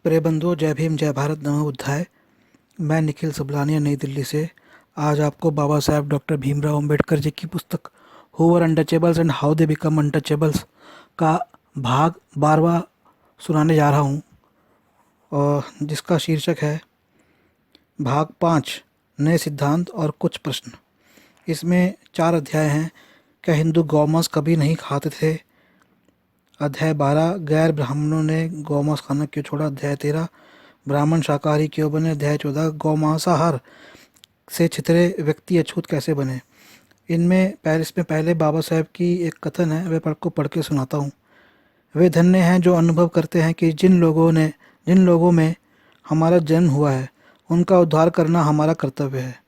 प्रिय बंधुओं, जय भीम, जय भारत, नमो बुद्धाय। मैं निखिल सबलानिया, नई दिल्ली से आज आपको बाबा साहेब डॉक्टर भीमराव अंबेडकर जी की पुस्तक who were untouchables and how they become untouchables का भाग 12वां सुनाने जा रहा हूँ, और जिसका शीर्षक है भाग 5, नए सिद्धांत और कुछ प्रश्न। इसमें 4 अध्याय हैं। क्या हिंदू गौमांस कभी नहीं खाते थे? अध्याय 12, गैर ब्राह्मणों ने गौमांस खाना क्यों छोड़ा? अध्याय 13, ब्राह्मण शाकाहारी क्यों बने? अध्याय 14, गौमांसाहार से छितरे व्यक्ति अछूत कैसे बने? इसमें पहले बाबा साहब की एक कथन है, वह आपको पढ़ के सुनाता हूँ। वे धन्य हैं जो अनुभव करते हैं कि जिन लोगों में हमारा जन्म हुआ है, उनका उद्धार करना हमारा कर्तव्य है।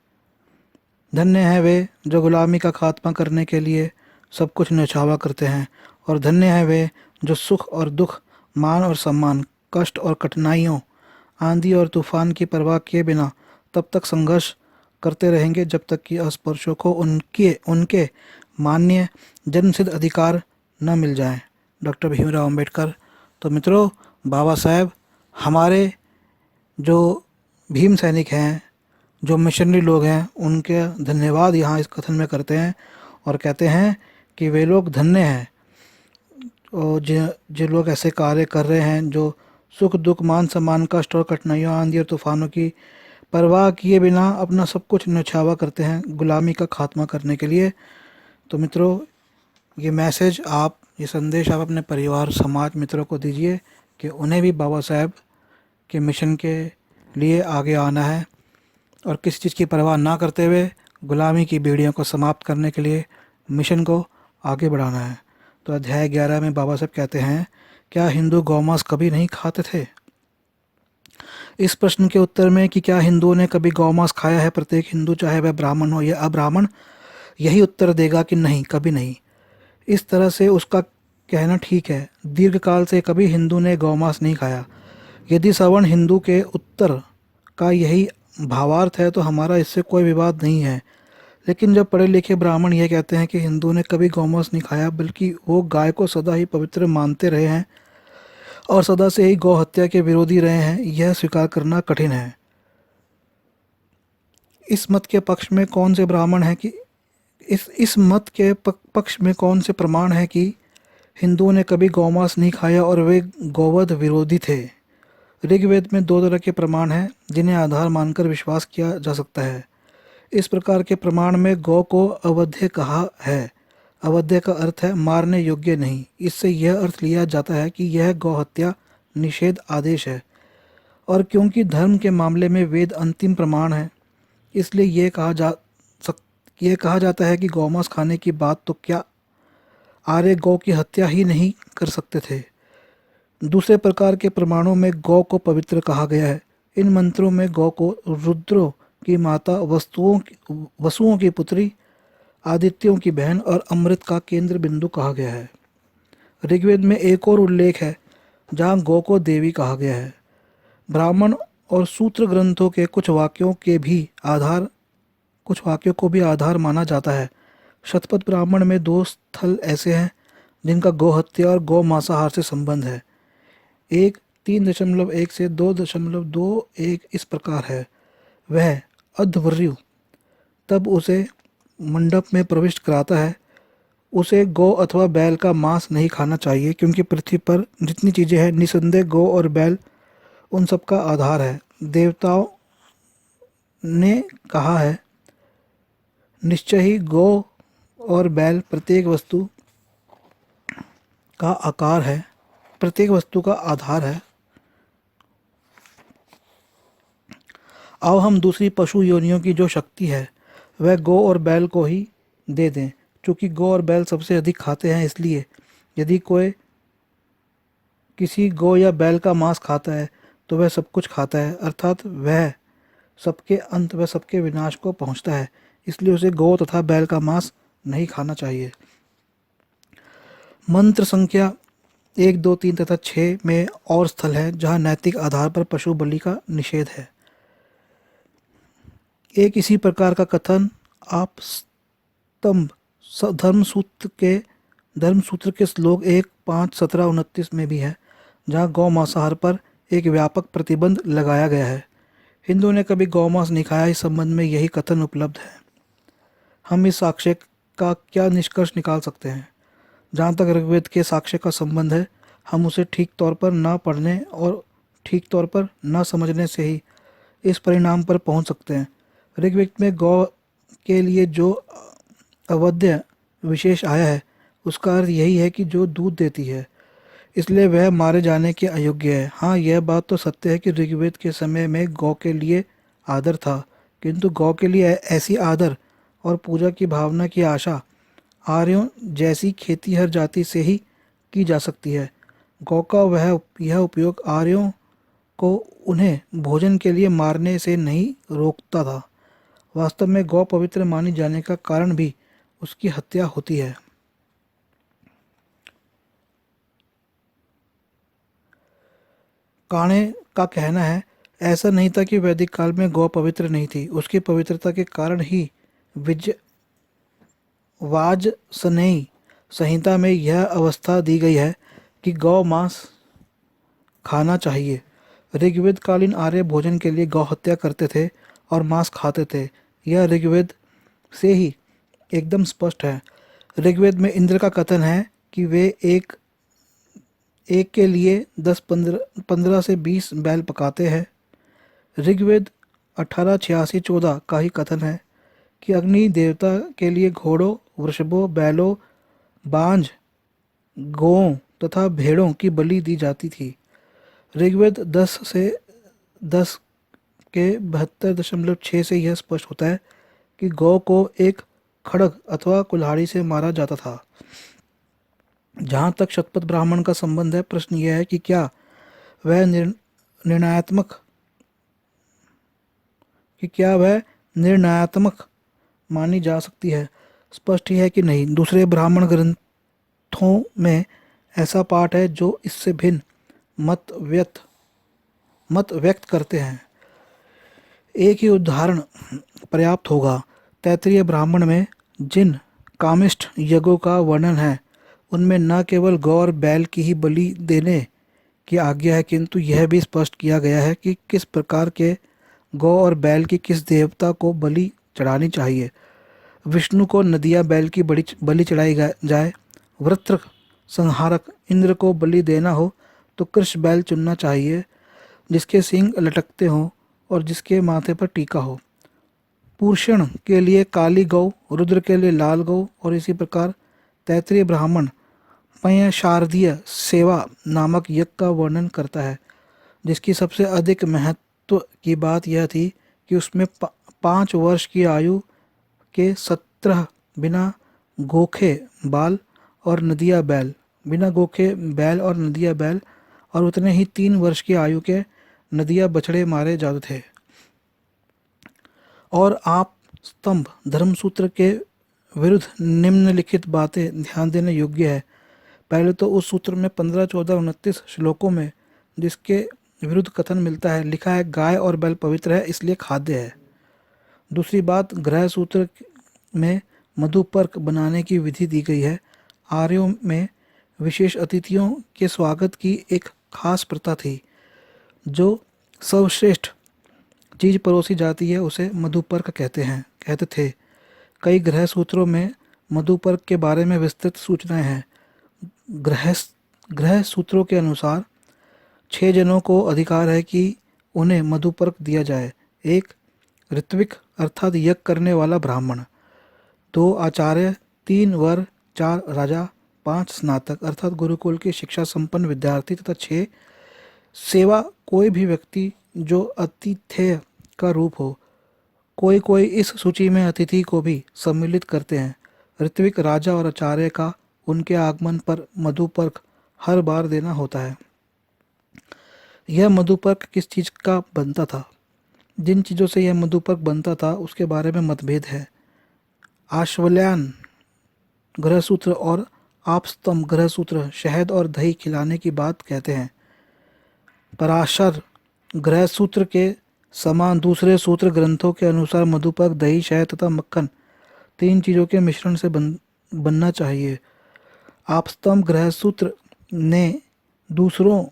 धन्य हैं वे जो गुलामी का खात्मा करने के लिए सब कुछ न्यौछावर करते हैं, और धन्य हैं वे जो सुख और दुख, मान और सम्मान, कष्ट और कठिनाइयों, आंधी और तूफान की परवाह किए बिना तब तक संघर्ष करते रहेंगे जब तक कि अस्पृश्यों को उनके उनके मान्य जन्मसिद्ध अधिकार न मिल जाएं। डॉक्टर भीमराव अंबेडकर। तो मित्रों, बाबा साहेब हमारे जो भीम सैनिक हैं, जो मिशनरी लोग हैं, उनके धन्यवाद यहाँ इस कथन में करते हैं और कहते हैं कि वे लोग धन्य हैं, और जो लोग ऐसे कार्य कर रहे हैं, जो सुख दुख, मान सम्मान, कष्ट और कठिनाइयों, आंधी और तूफानों की परवाह किए बिना अपना सब कुछ न्यौछावर करते हैं गुलामी का खात्मा करने के लिए। तो मित्रों, ये संदेश आप अपने परिवार, समाज, मित्रों को दीजिए कि उन्हें भी बाबा साहेब के मिशन के लिए आगे आना है, और किसी चीज़ की परवाह ना करते हुए गुलामी की बेड़ियों को समाप्त करने के लिए मिशन को आगे बढ़ाना है। तो अध्याय 11 में बाबा साहब कहते हैं, क्या हिंदू गौमांस कभी नहीं खाते थे? इस प्रश्न के उत्तर में कि क्या हिंदुओं ने कभी गौमांस खाया है, प्रत्येक हिंदू, चाहे वह ब्राह्मण हो या अब्राह्मण, यही उत्तर देगा कि नहीं, कभी नहीं। इस तरह से उसका कहना ठीक है। दीर्घकाल से कभी हिंदू ने गौमांस नहीं खाया। यदि सवर्ण हिंदू के उत्तर का यही भावार्थ है तो हमारा इससे कोई विवाद नहीं है। लेकिन जब पढ़े लिखे ब्राह्मण यह कहते हैं कि हिंदू ने कभी गौमांस नहीं खाया, बल्कि वो गाय को सदा ही पवित्र मानते रहे हैं और सदा से ही गौ हत्या के विरोधी रहे हैं, यह स्वीकार करना कठिन है। इस मत के पक्ष में कौन से ब्राह्मण है कि इस मत के पक्ष में कौन से प्रमाण है कि हिंदुओं ने कभी गौमांस नहीं खाया और वे गौवध विरोधी थे? ऋग्वेद में 2 तरह के प्रमाण हैं जिन्हें आधार मानकर विश्वास किया जा सकता है। इस प्रकार के प्रमाण में गौ को अवध्य कहा है। अवध्य का अर्थ है मारने योग्य नहीं। इससे यह अर्थ लिया जाता है कि यह गौ हत्या निषेध आदेश है, और क्योंकि धर्म के मामले में वेद अंतिम प्रमाण है, इसलिए यह कहा जाता है कि गौमांस खाने की बात तो क्या आर्य गौ की हत्या ही नहीं कर सकते थे। दूसरे प्रकार के प्रमाणों में गौ को पवित्र कहा गया है। इन मंत्रों में गौ को रुद्रों की माता, वसुओं की पुत्री, आदित्यों की बहन और अमृत का केंद्र बिंदु कहा गया है। ऋग्वेद में एक और उल्लेख है जहाँ गौ को देवी कहा गया है। ब्राह्मण और सूत्र ग्रंथों के कुछ वाक्यों को भी आधार माना जाता है। शतपथ ब्राह्मण में 2 स्थल ऐसे हैं जिनका गौ हत्या और गौ मांसाहार से संबंध है। एक 3.1 से 2.21 इस प्रकार है। वह अध्वर्यु तब उसे मंडप में प्रविष्ट कराता है। उसे गौ अथवा बैल का मांस नहीं खाना चाहिए, क्योंकि पृथ्वी पर जितनी चीज़ें हैं, निसंदेह गौ और बैल उन सब का आधार है। देवताओं ने कहा है, निश्चय ही गौ और बैल प्रत्येक वस्तु का आधार है। आओ हम दूसरी पशु योनियों की जो शक्ति है वह गौ और बैल को ही दे दें। चूँकि गौ और बैल सबसे अधिक खाते हैं, इसलिए यदि कोई किसी गौ या बैल का मांस खाता है तो वह सब कुछ खाता है, अर्थात वह सबके विनाश को पहुंचता है। इसलिए उसे गौ तथा बैल का मांस नहीं खाना चाहिए। मंत्र संख्या 1, 2, 3 तथा 6 में और स्थल है जहाँ नैतिक आधार पर पशु बलि का निषेध है। एक इसी प्रकार का कथन आप स्तंभ धर्मसूत्र के श्लोक 1, 5, 17, 29 में भी है, जहाँ गौ मांसाहार पर एक व्यापक प्रतिबंध लगाया गया है। हिंदुओं ने कभी गौमांस नहीं खाया, इस संबंध में यही कथन उपलब्ध है। हम इस साक्ष्य का क्या निष्कर्ष निकाल सकते हैं? जहाँ तक ऋग्वेद के साक्ष्य का संबंध है, हम उसे ठीक तौर पर न पढ़ने और ठीक तौर पर न समझने से ही इस परिणाम पर पहुंच सकते हैं। ऋग्वेद में गौ के लिए जो अवध्य विशेष आया है, उसका अर्थ यही है कि जो दूध देती है, इसलिए वह मारे जाने के अयोग्य है। हाँ, यह बात तो सत्य है कि ऋग्वेद के समय में गौ के लिए आदर था, किंतु गौ के लिए ऐसी आदर और पूजा की भावना की आशा आर्यों जैसी खेतीहर जाति से ही की जा सकती है। गौ का यह उपयोग आर्यों को उन्हें भोजन के लिए मारने से नहीं रोकता था। वास्तव में गौ पवित्र मानी जाने का कारण भी उसकी हत्या होती है। काणे का कहना है, ऐसा नहीं था कि वैदिक काल में गौ पवित्र नहीं थी, उसकी पवित्रता के कारण ही विज वाजसनेयी संहिता में यह अवस्था दी गई है कि गौ मांस खाना चाहिए। ऋग्वेद कालीन आर्य भोजन के लिए गौ हत्या करते थे और मांस खाते थे। यह ऋग्वेद से ही एकदम स्पष्ट है। ऋग्वेद में इंद्र का कथन है कि वे एक एक के लिए 10 15 से 20 बैल पकाते हैं। ऋग्वेद 1886-14 का ही कथन है कि अग्नि देवता के लिए घोड़ों, वृषभों, बैलों, बांझ, गौओं तथा भेड़ों की बलि दी जाती थी। ऋग्वेद 10 के 72.6 से यह स्पष्ट होता है कि गौ को एक खड्ग अथवा कुल्हाड़ी से मारा जाता था। जहाँ तक शतपथ ब्राह्मण का संबंध है, प्रश्न यह है कि क्या वह निर्णयात्मक निर्णयात्मक मानी जा सकती है। स्पष्ट ही है कि नहीं। दूसरे ब्राह्मण ग्रंथों में ऐसा पाठ है जो इससे भिन्न मत व्यक्त करते हैं। एक ही उदाहरण पर्याप्त होगा। तैत्तिरीय ब्राह्मण में जिन कामिष्ठ यज्ञों का वर्णन है, उनमें न केवल गौ और बैल की ही बलि देने की आज्ञा है, किंतु यह भी स्पष्ट किया गया है कि किस प्रकार के गौ और बैल की किस देवता को बलि चढ़ानी चाहिए। विष्णु को नदिया बैल की बलि चढ़ाई जाए। वृत्र संहारक इंद्र को बलि देना हो तो कृष बैल चुनना चाहिए, जिसके सींग लटकते हों और जिसके माथे पर टीका हो। पूषण के लिए काली गौ, रुद्र के लिए लाल गौ, और इसी प्रकार तैत्तिरीय ब्राह्मण पय शारदीय सेवा नामक यज्ञ का वर्णन करता है, जिसकी सबसे अधिक महत्व की बात यह थी कि उसमें 5 वर्ष की आयु के 17 बिना गोखे बाल और नदिया बैल, बिना गोखे बैल और नदिया बैल, और उतने ही 3 वर्ष की आयु के नदिया बछड़े मारे जाते थे। और आप स्तंभ धर्मसूत्र के विरुद्ध निम्नलिखित बातें ध्यान देने योग्य है। पहले तो उस सूत्र में 15, 14, 29 श्लोकों में जिसके विरुद्ध कथन मिलता है, लिखा है गाय और बैल पवित्र है, इसलिए खाद्य है। दूसरी बात, गृह सूत्र में मधुपर्क बनाने की विधि दी गई है। आर्यों में विशेष अतिथियों के स्वागत की एक खास प्रथा थी। जो सर्वश्रेष्ठ चीज परोसी जाती है उसे मधुपर्क कहते थे। कई गृह सूत्रों में मधुपर्क के बारे में विस्तृत सूचनाएं हैं। गृह सूत्रों के अनुसार 6 जनों को अधिकार है कि उन्हें मधुपर्क दिया जाए। 1 ऋत्विक अर्थात यज्ञ करने वाला ब्राह्मण, 2 आचार्य, 3 वर, 4 राजा, 5 स्नातक अर्थात गुरुकुल की शिक्षा संपन्न विद्यार्थी तथा 6 सेवा कोई भी व्यक्ति जो आतिथ्य का रूप हो। कोई इस सूची में अतिथि को भी सम्मिलित करते हैं। ऋत्विक, राजा और आचार्य का उनके आगमन पर मधुपर्क हर बार देना होता है। यह मधुपर्क किस चीज का बनता था? जिन चीज़ों से यह मधुपर्क बनता था उसके बारे में मतभेद है। आश्वल्यान गृहसूत्र और आपस्तंभ गृहसूत्र शहद और दही खिलाने की बात कहते हैं। पराशर गृहसूत्र के समान दूसरे सूत्र ग्रंथों के अनुसार मधुपर्क दही, शहद तथा मक्खन 3 चीज़ों के मिश्रण से बनना चाहिए। आपस्तंभ गृहसूत्र ने दूसरों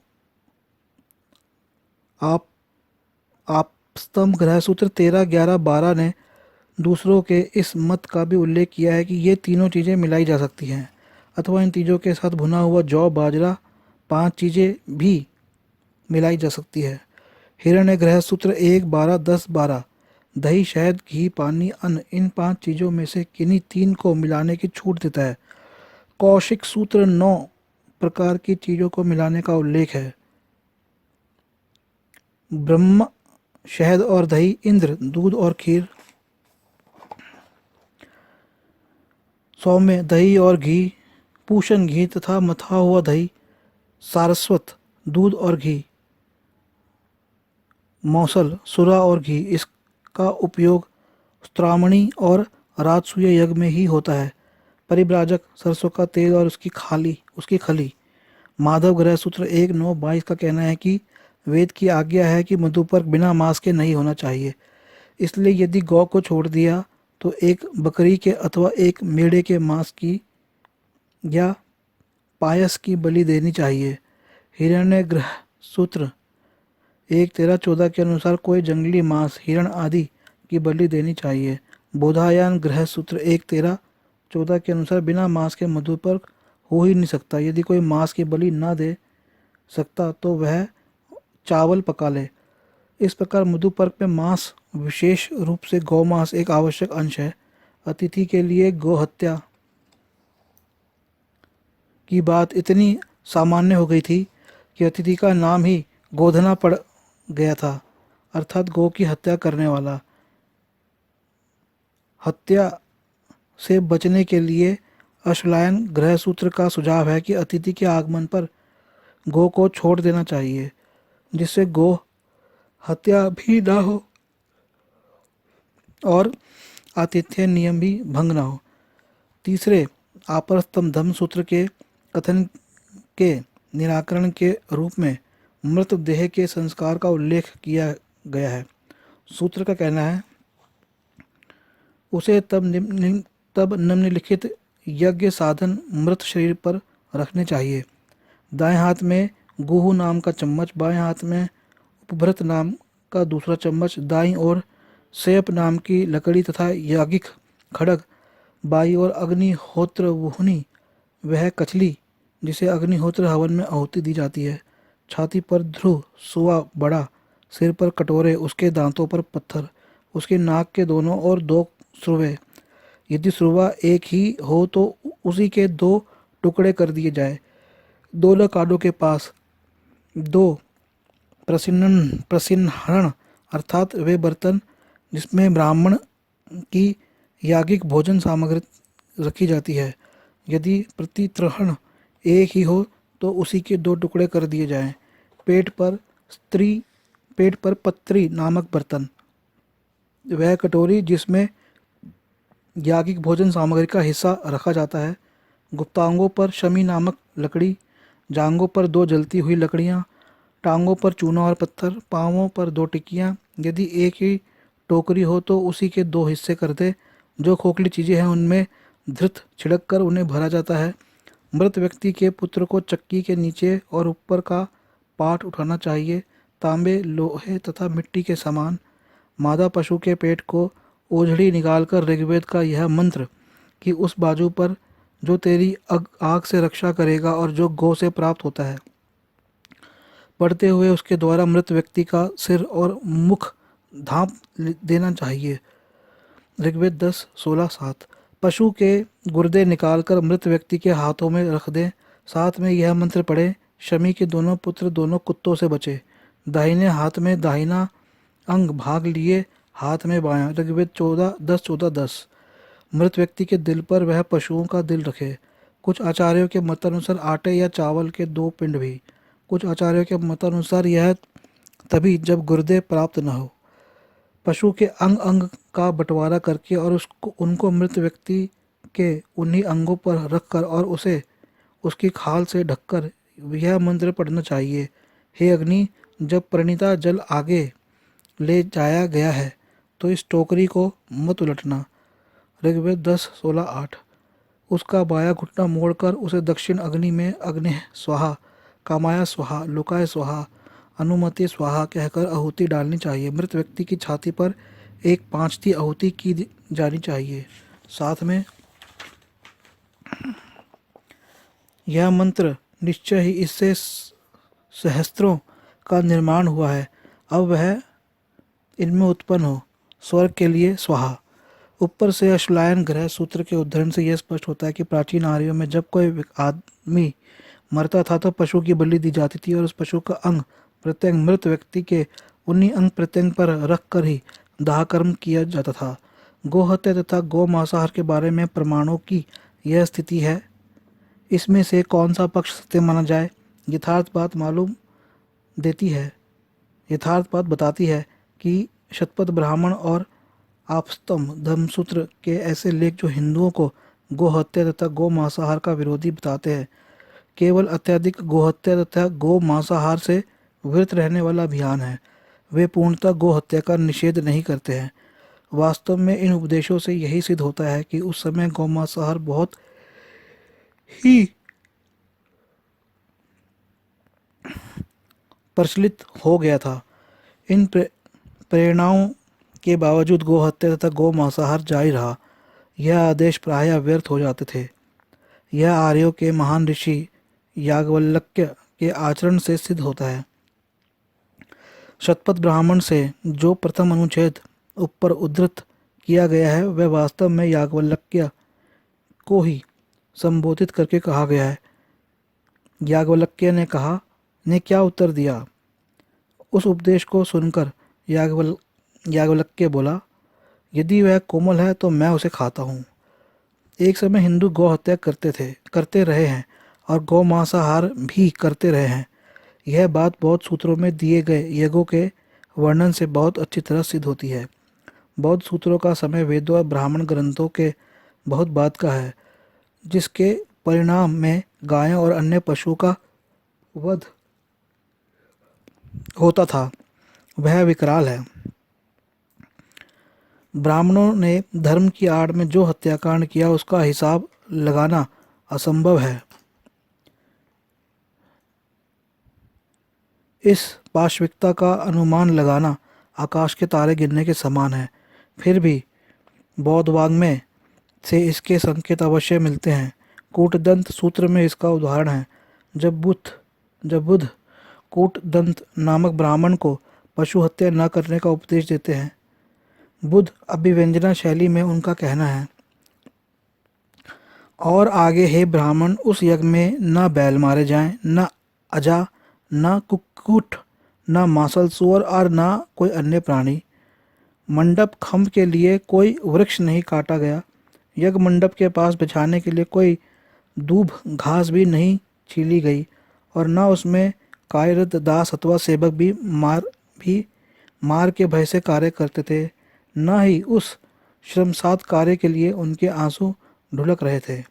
आप आपस्तंभ ग्रह सूत्र 13, 11, 12 ने दूसरों के इस मत का भी उल्लेख किया है कि ये तीनों चीज़ें मिलाई जा सकती हैं, अथवा इन चीज़ों के साथ भुना हुआ जौ बाजरा, 5 चीज़ें भी मिलाई जा सकती है। हिरण्य ग्रह सूत्र 1, 12, 10, 12 दही, शहद, घी, पानी, अन्न, इन 5 चीज़ों में से किन्हीं 3 को मिलाने की छूट देता है। कौशिक सूत्र 9 प्रकार की चीज़ों को मिलाने का उल्लेख है। ब्रह्म शहद और दही, इंद्र दूध और खीर, सौम्य दही और घी, पूषण घी तथा मथा हुआ दही, सारस्वत दूध और घी, मौसल सुरा और घी। इसका उपयोग स्त्रामणी और राजसूय यज्ञ में ही होता है। परिव्राजक सरसों का तेल और उसकी खली। माधव ग्रह सूत्र 1, 9, 22 का कहना है कि वेद की आज्ञा है कि मधुपर्क बिना मांस के नहीं होना चाहिए, इसलिए यदि गौ को छोड़ दिया तो एक बकरी के अथवा एक मेढ़े के मांस की या पायस की बलि देनी चाहिए। हिरण्य ग्रह सूत्र 1, 13, 14 के अनुसार कोई जंगली मांस, हिरण आदि की बलि देनी चाहिए। बोधायन ग्रह सूत्र 1, 13, 14 के अनुसार बिना मांस के मधुपर्क हो ही नहीं सकता। यदि कोई मांस की बलि ना दे सकता तो वह चावल पका ले। इस प्रकार मधुपर्क में मांस, विशेष रूप से गौमांस, एक आवश्यक अंश है। अतिथि के लिए गौ हत्या की बात इतनी सामान्य हो गई थी कि अतिथि का नाम ही गोधना पड़ गया था, अर्थात गौ की हत्या करने वाला। हत्या से बचने के लिए अश्वलायन ग्रह सूत्र का सुझाव है कि अतिथि के आगमन पर गौ को छोड़ देना चाहिए, जिससे गौ हत्या भी ना हो और आतिथ्य नियम भी भंग ना हो। तीसरे आपरस्तम धम्म सूत्र के कथन के निराकरण के रूप में मृतदेह के संस्कार का उल्लेख किया गया है। सूत्र का कहना है, उसे तब निम्नलिखित यज्ञ साधन मृत शरीर पर रखने चाहिए। दाएं हाथ में गुहू नाम का चम्मच, बाएं हाथ में उपभृत नाम का दूसरा चम्मच, दाईं ओर सेप नाम की लकड़ी तथा यागिक खड़ग, बाई ओर अग्निहोत्र वुहनी, वह कचली जिसे अग्निहोत्र हवन में आहुति दी जाती है। छाती पर ध्रुव सुआ बड़ा, सिर पर कटोरे, उसके दांतों पर पत्थर, उसके नाक के दोनों ओर 2 सुरवे। यदि सुरवा एक ही हो तो उसी के 2 टुकड़े कर दिए जाए। दोनों कानों के पास 2 प्रसिन्हरण अर्थात वे बर्तन जिसमें ब्राह्मण की यागिक भोजन सामग्री रखी जाती है। यदि प्रतित्रहण एक ही हो तो उसी के 2 टुकड़े कर दिए जाएं। पेट पर पत्री नामक बर्तन, वह कटोरी जिसमें यागिक भोजन सामग्री का हिस्सा रखा जाता है। गुप्तांगों पर शमी नामक लकड़ी, जांघों पर 2 जलती हुई लकड़ियाँ, टांगों पर चूना और पत्थर, पांवों पर 2 टिकियाँ। यदि एक ही टोकरी हो तो उसी के 2 हिस्से कर दे। जो खोखली चीज़ें हैं उनमें धृत छिड़क कर उन्हें भरा जाता है। मृत व्यक्ति के पुत्र को चक्की के नीचे और ऊपर का पाट उठाना चाहिए, तांबे, लोहे तथा मिट्टी के समान। मादा पशु के पेट को ओझड़ी निकालकर ऋग्वेद का यह मंत्र कि उस बाजू पर जो तेरी आग से रक्षा करेगा और जो गौ से प्राप्त होता है, पढ़ते हुए उसके द्वारा मृत व्यक्ति का सिर और मुख धाप देना चाहिए। ऋग्वेद 10, 16, 7। पशु के गुर्दे निकालकर मृत व्यक्ति के हाथों में रख दें। साथ में यह मंत्र पढ़े, शमी के दोनों पुत्र दोनों कुत्तों से बचे। दाहिने हाथ में दाहिना अंग भाग लिए, हाथ में बायां। ऋग्वेद 14, 10, 14, 10। मृत व्यक्ति के दिल पर वह पशुओं का दिल रखे। कुछ आचार्यों के मतानुसार आटे या चावल के 2 पिंड भी। कुछ आचार्यों के मतानुसार यह तभी जब गुर्दे प्राप्त न हो। पशु के अंग अंग का बंटवारा करके और उनको मृत व्यक्ति के उन्हीं अंगों पर रखकर और उसे उसकी खाल से ढककर यह मंत्र पढ़ना चाहिए, हे अग्नि, जब प्रणीता जल आगे ले जाया गया है तो इस टोकरी को मत उलटना। ऋग्वेद 10, 16, 8। उसका बायां घुटना मोड़कर उसे दक्षिण अग्नि में अग्नि स्वाहा, कामाया स्वाहा, लुकाय स्वाहा अनुमति स्वाहा कहकर आहुति डालनी चाहिए। मृत व्यक्ति की छाती पर एक 5वीं आहुति की जानी चाहिए। साथ में यह मंत्र निश्चय ही इससे सहस्त्रों का निर्माण हुआ है, अब वह इनमें उत्पन्न हो। स्वर्ग के लिए स्वाहा। ऊपर से अश्वलायन ग्रह सूत्र के उद्धरण से यह स्पष्ट होता है कि प्राचीन आर्यों में जब कोई आदमी मरता था तो पशु की बलि दी जाती थी और उस पशु का अंग प्रत्यंग मृत व्यक्ति के उन्हीं अंग प्रत्यंग पर रख कर ही दाह कर्म किया जाता था। गोहत्या तथा गौ मांसाहार के बारे में प्रमाणों की यह स्थिति है। इसमें से कौन सा पक्ष सत्य माना जाए? यथार्थ बात बताती है कि शतपथ ब्राह्मण और आपस्तम धर्मसूत्र के ऐसे लेख जो हिंदुओं को गोहत्या तथा गौ मांसाहार का विरोधी बताते हैं, केवल अत्यधिक गोहत्या तथा गौ मांसाहार से विरत रहने वाला अभियान है। वे पूर्णतः गौ हत्या का निषेध नहीं करते हैं। वास्तव में इन उपदेशों से यही सिद्ध होता है कि उस समय गौ मांसाहार बहुत ही प्रचलित हो गया था। इन प्रेरणाओं के बावजूद गौ हत्या तथा गौ मांसाहार जारी रहा। यह आदेश प्रायः व्यर्थ हो जाते थे। यह आर्यों के महान ऋषि याज्ञवल्क्य के आचरण से सिद्ध होता है। शतपथ ब्राह्मण से जो प्रथम अनुच्छेद ऊपर उद्धृत किया गया है वह वास्तव में याज्ञवल्क्य को ही संबोधित करके कहा गया है। याज्ञवल्क्य ने क्या उत्तर दिया? उस उपदेश को सुनकर याज्ञवल्क्य बोला, यदि वह कोमल है तो मैं उसे खाता हूँ। एक समय हिंदू गौ हत्या करते रहे हैं और गौ मांसाहार भी करते रहे हैं। यह बात बौद्ध सूत्रों में दिए गए यज्ञों के वर्णन से बहुत अच्छी तरह सिद्ध होती है। बौद्ध सूत्रों का समय वेदों और ब्राह्मण ग्रंथों के बहुत बाद का है, जिसके परिणाम में गायों और अन्य पशुओं का वध होता था। वह विकराल है। ब्राह्मणों ने धर्म की आड़ में जो हत्याकांड किया उसका हिसाब लगाना असंभव है। इस पाशविकता का अनुमान लगाना आकाश के तारे गिनने के समान है। फिर भी बौद्ध वाङ्मय से इसके संकेत अवश्य मिलते हैं। कूटदंत सूत्र में इसका उदाहरण है। जब बुद्ध कूटदंत नामक ब्राह्मण को पशु हत्या न करने का उपदेश देते हैं। बुद्ध अभिव्यंजना शैली में उनका कहना है, और आगे हे ब्राह्मण, उस यज्ञ में न बैल मारे जाएं, न अजा, न कुक्कुट, न मासल सुअर और न कोई अन्य प्राणी। मंडप खम्भ के लिए कोई वृक्ष नहीं काटा गया। यज्ञ मंडप के पास बिछाने के लिए कोई दूब घास भी नहीं छीली गई और न उसमें कार्यरत दास अथवा सेवक भी मार के भय से कार्य करते थे। न ही उस श्रमसाध कार्य के लिए उनके आंसू ढुलक रहे थे।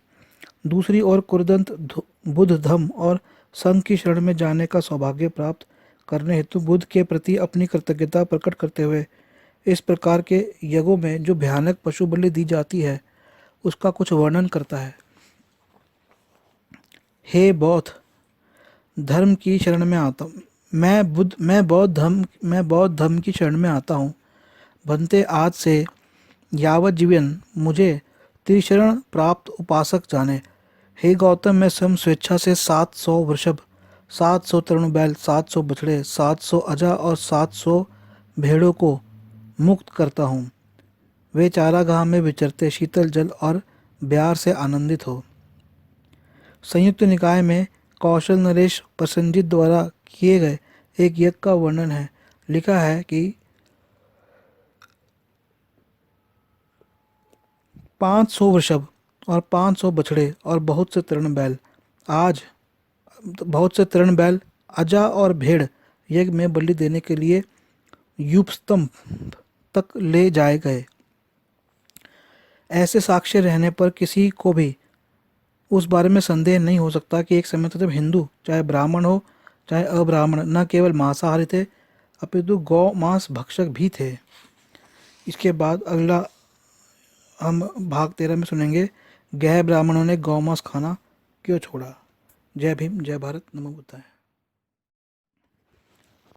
दूसरी ओर कुरदंत बुद्ध धम्म और संघ की शरण में जाने का सौभाग्य प्राप्त करने हेतु बुद्ध के प्रति अपनी कृतज्ञता प्रकट करते हुए इस प्रकार के यज्ञों में जो भयानक पशु बलि दी जाती है उसका कुछ वर्णन करता है। हे बौद्ध धर्म की शरण में आता हूँ। मैं बौद्ध धर्म की शरण में आता हूँ। बनते आज से यावत जीवन मुझे त्रिशरण प्राप्त उपासक जाने। हे गौतम, मैं स्वयं स्वेच्छा से 700 वृषभ, 700 तरुण बैल, 700 बछड़े, 700 अजा और 700 भेड़ों को मुक्त करता हूँ। वे चारागाह में विचरते शीतल जल और ब्यार से आनंदित हो। संयुक्त निकाय में कौशल नरेश प्रसन्नजीत द्वारा किए गए एक यज्ञ का वर्णन है। लिखा है कि 500 वृषभ और 500 बछड़े और बहुत से तृण बैल अजा और भेड़ यज्ञ में बलि देने के लिए यूपस्तंभ तक ले जाए गए। ऐसे साक्ष्य रहने पर किसी को भी उस बारे में संदेह नहीं हो सकता कि एक समय था जब हिंदू, चाहे ब्राह्मण हो चाहे अब्राह्मण, न केवल मांसाहारी थे अपितु गौ मांस भक्षक भी थे। इसके बाद अगला हम भाग 13 में सुनेंगे, गैर ब्राह्मणों ने गौ मांस खाना क्यों छोड़ा। जय भीम, जय भारत, नमो बुद्धाय।